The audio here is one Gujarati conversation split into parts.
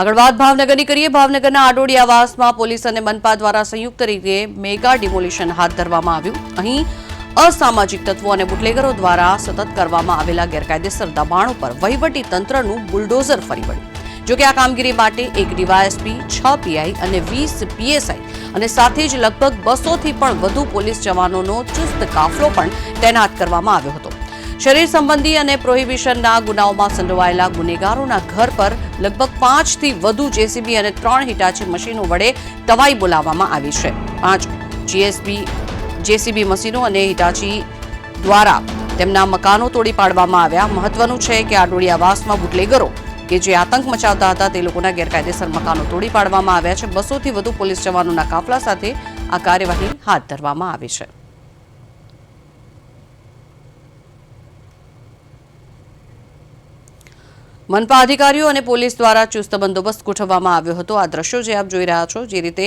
આગળ વાત ભાવનગરની કરીએ। ભાવનગરના આડોડી આવાસમાં પોલીસ અને મનપા દ્વારા સંયુક્ત રીતે મેગા ડિમોલિશન હાથ ધરવામાં આવ્યું। અહીં અસામાજિક તત્વો અને બુટલેગરો દ્વારા સતત કરવામાં આવેલા ગેરકાયદેસર દબાણો પર વહીવટી તંત્રનું બુલડોઝર ફરી વળ્યું। જો કે આ કામગીરી માટે એક ડીવાયએસપી, 6 પીઆઈ અને 20 પીએસઆઈ અને સાથે જ લગભગ 200થી પણ વધુ પોલીસ જવાનોનો ચુસ્ત કાફલો પણ તૈનાત કરવામાં આવ્યો હતો। શરીર સંબંધી અને પ્રોહિબિશનના ગુનાઓમાં સંડોવાયેલા ગુનેગારોના ઘર પર લગભગ 5થી વધુ જેસીબી અને 3 હિટાચી મશીનો વડે તવાઈ બોલાવવામાં આવી છે। 5 જેસીબી મશીનો અને હિટાચી દ્વારા તેમના મકાનો તોડી પાડવામાં આવ્યા। મહત્વનું છે કે આડોડી આવાસમાં બુટલેગરો કે જે આતંક મચાવતા હતા તે લોકોના ગેરકાયદેસર મકાનો તોડી પાડવામાં આવ્યા છે। 200થી વધુ પોલીસ જવાનોના કાફલા સાથે આ કાર્યવાહી હાથ ધરવામાં આવી છે। મનપા અધિકારીઓ અને પોલીસ દ્વારા ચુસ્ત બંદોબસ્ત ગોઠવવામાં આવ્યો હતો। આ દ્રશ્યો જે આપ જોઈ રહ્યા છો, જે રીતે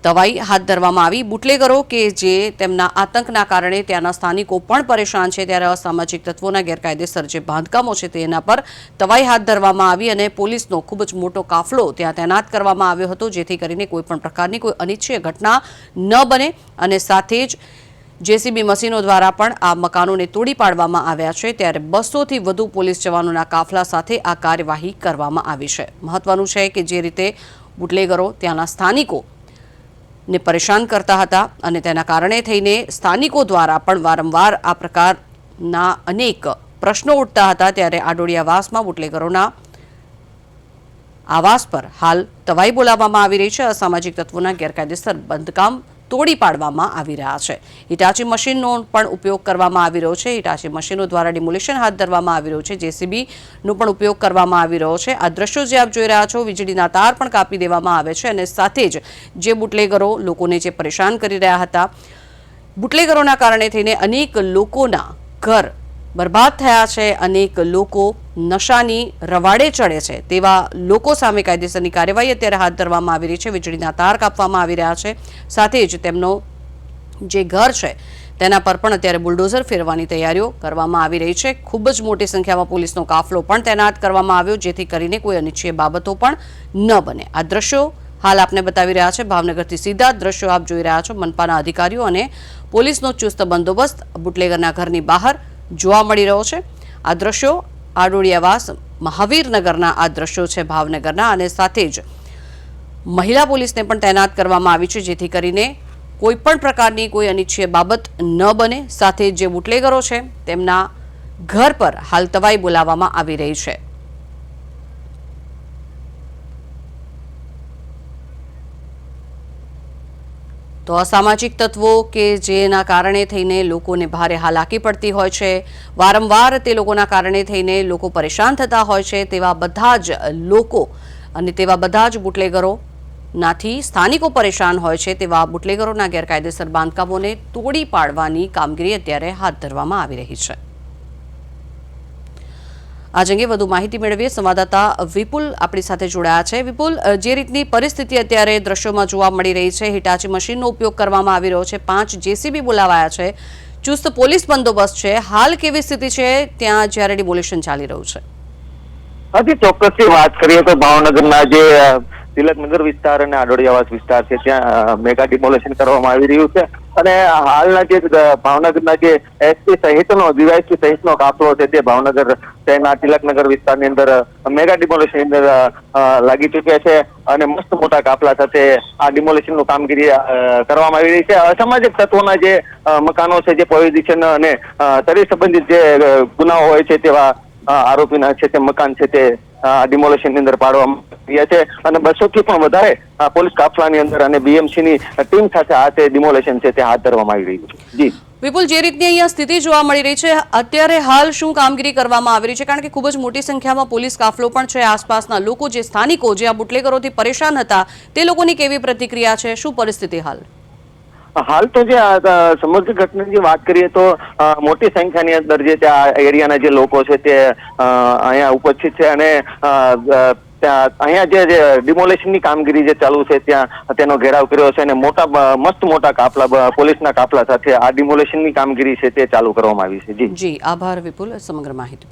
તવાઈ હાથ ધરવામાં આવી, બુટલેગરો કે જે તેમના આતંકના કારણે ત્યાંના સ્થાનિકો પણ પરેશાન છે, ત્યારે અસામાજિક તત્વોના ગેરકાયદેસર જે બાંધકામો છે તેના પર તવાઈ હાથ ધરવામાં આવી અને પોલીસનો ખૂબ જ મોટો કાફલો ત્યાં તૈનાત કરવામાં આવ્યો હતો, જેથી કરીને કોઈપણ પ્રકારની કોઈ અનિચ્છનીય ઘટના ન બને અને સાથે જ જેસીબી મશીનો દ્વારા પણ આ મકાનોને તોડી પાડવામાં આવ્યા છે। ત્યારે 200થી વધુ પોલીસ જવાનોના કાફલા સાથે આ કાર્યવાહી કરવામાં આવી છે। મહત્વનું છે કે જે રીતે બુટલેગરો ત્યાંના સ્થાનિકોને પરેશાન કરતા હતા અને તેના કારણે થઈને સ્થાનિકો દ્વારા પણ વારંવાર આ પ્રકારના અનેક પ્રશ્નો ઉઠતા હતા, ત્યારે આડોડી આવાસમાં બુટલેગરોના આવાસ પર હાલ તવાઈ બોલાવવામાં આવી રહી છે। અસામાજિક તત્વોના ગેરકાયદેસર બાંધકામ તોડી પાડવામાં આવી રહ્યા છે। હિટાચી મશીનનો પણ ઉપયોગ કરવામાં આવી રહ્યો છે। હિટાચી મશીનો દ્વારા ડિમોલિશન હાથ ધરવામાં આવી રહ્યું છે। જેસીબીનો પણ ઉપયોગ કરવામાં આવી રહ્યો છે। આ દ્રશ્યો જે આપ જોઈ રહ્યા છો, વીજળીના તાર પણ કાપી દેવામાં આવે છે અને સાથે જ જે બુટલેગરો લોકોને જે પરેશાન કરી રહ્યા હતા, બુટલેગરોના કારણે થઈને અનેક લોકોના ઘર બરબાદ થયા છે, અનેક લોકો નશાની રવાડે ચડે છે, તેવા લોકો સામે કાયદેસરની કાર્યવાહી અત્યારે હાથ ધરવામાં આવી રહી છે। વીજળીના તાર કાપવામાં આવી રહ્યા છે, સાથે જ તેમનો જે ઘર છે તેના પર પણ અત્યારે બુલડોઝર ફેરવાની તૈયારીઓ કરવામાં આવી રહી છે। ખૂબ જ મોટી સંખ્યામાં પોલીસનો કાફલો પણ તૈનાત કરવામાં આવ્યો, જેથી કરીને કોઈ અનિચ્છનીય બાબતો પણ ન બને। આ દ્રશ્યો હાલ આપને બતાવી રહ્યા છે। ભાવનગરથી સીધા દ્રશ્યો આપ જોઈ રહ્યા છો। મનપાના અધિકારીઓ અને પોલીસનો ચુસ્ત બંદોબસ્ત બુટલેગરના ઘરની બહાર જોવા મળી રહ્યો છે। આ દ્રશ્યો આડોડી આવાસ મહાવીરનગરના આ દ્રશ્યો છે ભાવનગરના, અને સાથે જ મહિલા પોલીસને પણ તૈનાત કરવામાં આવી છે, જેથી કરીને કોઈપણ પ્રકારની કોઈ અનિચ્છનીય બાબત ન બને। સાથે જે બુટલેગરો છે તેમના ઘર પર હાલ તવાઈ બોલાવવામાં આવી રહી છે। તો અસામાજિક તત્વો કે જેના કારણે થઈને લોકોને ભારે હાલાકી પડતી હોય છે, વારંવાર તે લોકોના કારણે થઈને લોકો પરેશાન થતા હોય છે, તેવા બધા જ લોકો અને તેવા બધા જ બુટલેગરોનાથી સ્થાનિકો પરેશાન હોય છે, તેવા બુટલેગરોના ગેરકાયદેસર બાંધકામોને તોડી પાડવાની કામગીરી અત્યારે હાથ ધરવામાં આવી રહી છે। આ અંગે વધુ માહિતી મેળવીએ। સંવાદદાતા વિપુલ આપણી સાથે જોડાયા છે। વિપુલ, જે રીતની પરિસ્થિતિ અત્યારે દ્રશ્યોમાં જોવા મળી રહી છે, હિટાચી મશીનનો ઉપયોગ કરવામાં આવી રહ્યો છે, 5 જેસીબી બોલાવાયા છે, ચુસ્ત પોલીસ બંદોબસ્ત છે, હાલ કેવી સ્થિતિ છે ત્યાં જ્યારે ડિમોલિશન ચાલી રહ્યું છે? હજી ચોક્કસથી વાત કરીએ તો ભાવનગરના જે તિલકનગર વિસ્તાર અને આડોડી આવાસ વિસ્તાર છે ત્યાં મેગા ડિમોલેશન કરવામાં આવી રહ્યું છે, અને હાલના જે ભાવનગરના જે એસપી સહિતનો ડીવાયએસપી સહિતનો કાફલો છે તે ભાવનગર શહેરના તિલકનગર વિસ્તારની અંદર મેગા ડિમોલેશન અંદર લાગી ચૂક્યા છે, અને મસ્ત મોટા કાફલા સાથે આ ડિમોલેશનનું કામગીરી કરવામાં આવી રહી છે। અસામાજિક તત્વોના જે મકાનો છે, જે પોઝિશન અને શરીર સંબંધિત જે ગુનાઓ હોય છે તેવા આરોપીના છે તે મકાન છે તે ડિમોલેશન ની અંદર પાડવામાં આવ્યા છે, અને 200થી પણ વધારે પોલીસ કાફલાની અંદર અને બીએમસીની ટીમ સાથે આ તે ડિમોલેશન છે તે હાથ ધરવામાં આવી રહ્યું છે। જી વિપુલ, જે રીતની અહીંયા સ્થિતિ જોવા મળી રહી છે, અત્યારે હાલ શું કામગીરી કરવામાં આવી રહી છે? કારણ કે ખૂબ જ મોટી સંખ્યામાં પોલીસ કાફલો પણ છે, આસપાસના લોકો જે સ્થાનિકો જે આ બુટલેગરોથી પરેશાન હતા તે લોકોની કેવી પ્રતિક્રિયા છે, શું પરિસ્થિતિ હાલ? હાલ તો જે સમગ્ર ઘટનાની વાત કરીએ તો મોટી સંખ્યાની અંદર જે ત્યાં એરિયાના જે લોકો છે તે અહીંયા ઉપસ્થિત છે, અને અહીંયા જે ડિમોલેશનની કામગીરી જે ચાલુ છે ત્યાં તેનો ઘેરાવ કર્યો છે, અને મસ્ત મોટા કાફલા પોલીસના કાફલા સાથે આ ડિમોલેશનની કામગીરી છે તે ચાલુ કરવામાં આવી છે। જી આભાર વિપુલ સમગ્ર માહિતી।